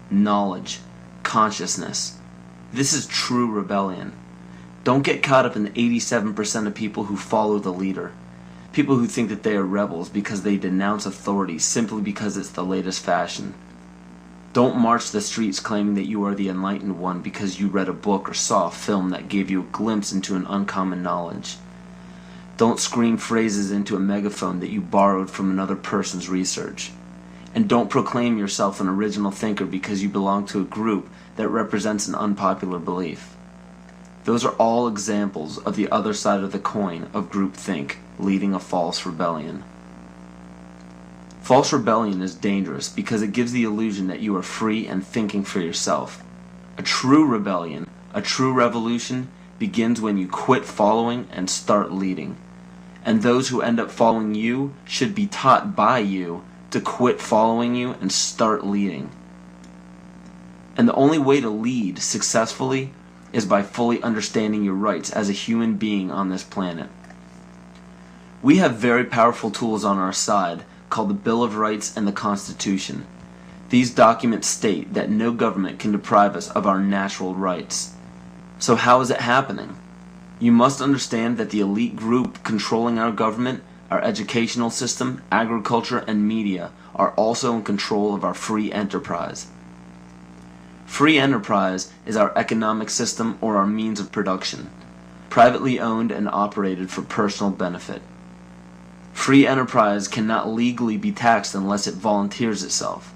knowledge, consciousness. This is true rebellion. Don't get caught up in the 87% of people who follow the leader. People who think that they are rebels because they denounce authority simply because it's the latest fashion. Don't march the streets claiming that you are the enlightened one because you read a book or saw a film that gave you a glimpse into an uncommon knowledge. Don't scream phrases into a megaphone that you borrowed from another person's research. And don't proclaim yourself an original thinker because you belong to a group that represents an unpopular belief. Those are all examples of the other side of the coin of groupthink, leading a false rebellion. False rebellion is dangerous because it gives the illusion that you are free and thinking for yourself. A true rebellion, a true revolution, begins when you quit following and start leading. And those who end up following you should be taught by you to quit following you and start leading. And the only way to lead successfully is by fully understanding your rights as a human being on this planet. We have very powerful tools on our side called the Bill of Rights and the Constitution. These documents state that no government can deprive us of our natural rights. So how is it happening? You must understand that the elite group controlling our government, our educational system, agriculture, and media are also in control of our free enterprise. Free enterprise is our economic system or our means of production, privately owned and operated for personal benefit. Free enterprise cannot legally be taxed unless it volunteers itself.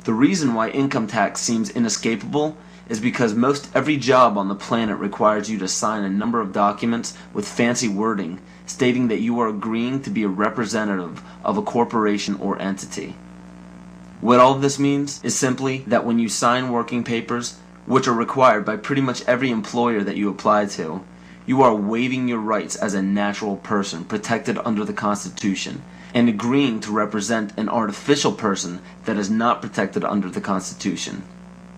The reason why income tax seems inescapable is because most every job on the planet requires you to sign a number of documents with fancy wording stating that you are agreeing to be a representative of a corporation or entity. What all of this means is simply that when you sign working papers, which are required by pretty much every employer that you apply to, you are waiving your rights as a natural person protected under the Constitution and agreeing to represent an artificial person that is not protected under the Constitution.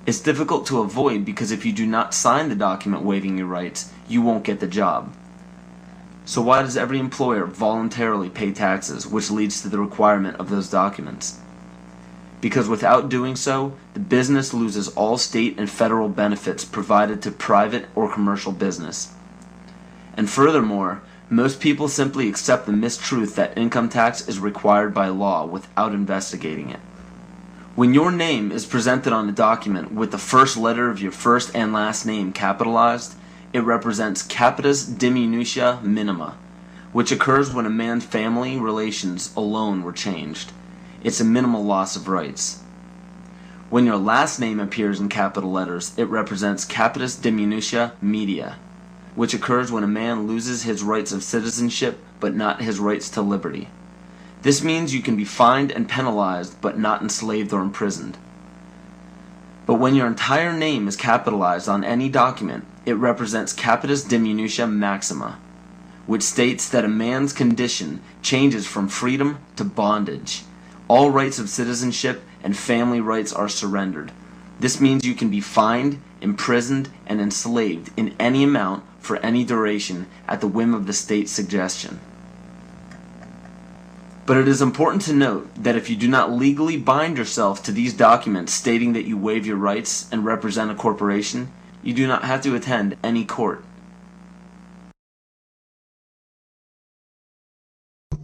It's difficult to avoid because if you do not sign the document waiving your rights, you won't get the job. So why does every employer voluntarily pay taxes, which leads to the requirement of those documents? Because without doing so, the business loses all state and federal benefits provided to private or commercial business. And furthermore, most people simply accept the mistruth that income tax is required by law without investigating it. When your name is presented on a document with the first letter of your first and last name capitalized, it represents Capitus Diminutio Minima, which occurs when a man's family relations alone were changed. It's a minimal loss of rights. When your last name appears in capital letters, it represents Capitus Diminutio Media, which occurs when a man loses his rights of citizenship but not his rights to liberty. This means you can be fined and penalized but not enslaved or imprisoned. But when your entire name is capitalized on any document, it represents Capitus Diminutio Maxima, which states that a man's condition changes from freedom to bondage. All rights of citizenship and family rights are surrendered. This means you can be fined, imprisoned, and enslaved in any amount for any duration at the whim of the state's suggestion. But it is important to note that if you do not legally bind yourself to these documents stating that you waive your rights and represent a corporation, you do not have to attend any court.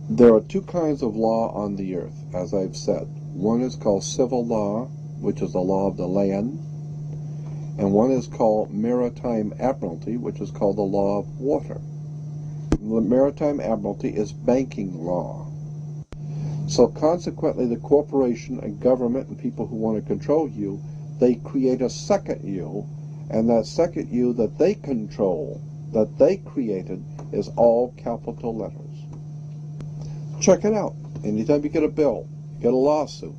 There are two kinds of law on the earth, as I've said. One is called civil law, which is the law of the land, and one is called maritime admiralty, which is called the law of water. The maritime admiralty is banking law. So consequently, the corporation and government and people who want to control you, they create a second you, and that second you that they control, that they created, is all capital letters. Check it out. Anytime you get a bill, you get a lawsuit,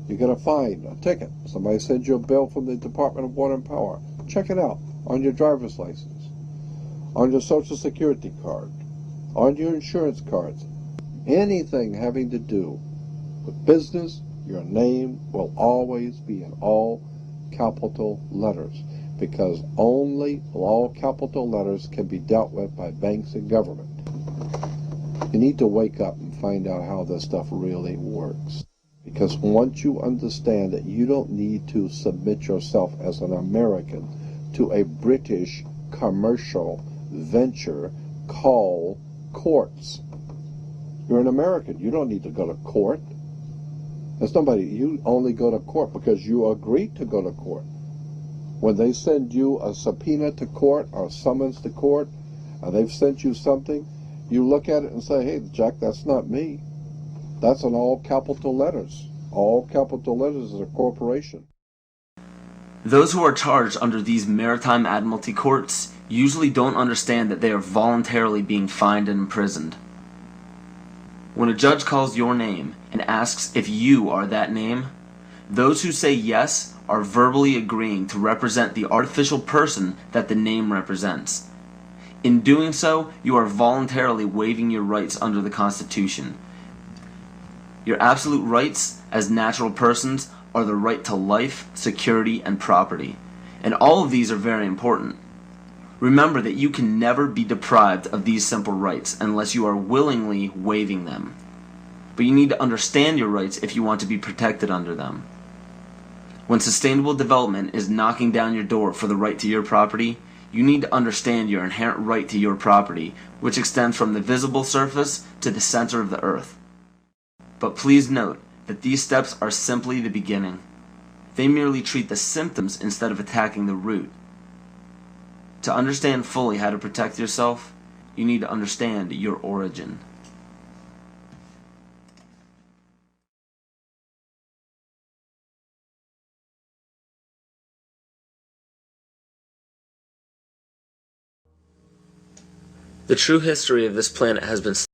you get a fine, a ticket, somebody sends you a bill from the Department of Water and Power, check it out on your driver's license, on your Social Security card, on your insurance cards. Anything having to do with business, your name will always be in all capital letters, because only all capital letters can be dealt with by banks and government. You need to wake up and find out how this stuff really works. Because once you understand that you don't need to submit yourself as an American to a British commercial venture called courts. You're an American. You don't need to go to court. You only go to court because you agreed to go to court. When they send you a subpoena to court or a summons to court, and they've sent you something, you look at it and say, hey, Jack, that's not me. That's in all capital letters. All capital letters is a corporation. Those who are charged under these maritime admiralty courts usually don't understand that they are voluntarily being fined and imprisoned. When a judge calls your name and asks if you are that name, those who say yes are verbally agreeing to represent the artificial person that the name represents. In doing so, you are voluntarily waiving your rights under the Constitution. Your absolute rights as natural persons are the right to life, security, and property. And all of these are very important. Remember that you can never be deprived of these simple rights unless you are willingly waiving them. But you need to understand your rights if you want to be protected under them. When sustainable development is knocking down your door for the right to your property, you need to understand your inherent right to your property, which extends from the visible surface to the center of the earth. But please note that these steps are simply the beginning. They merely treat the symptoms instead of attacking the root. To understand fully how to protect yourself, you need to understand your origin. The true history of this planet has been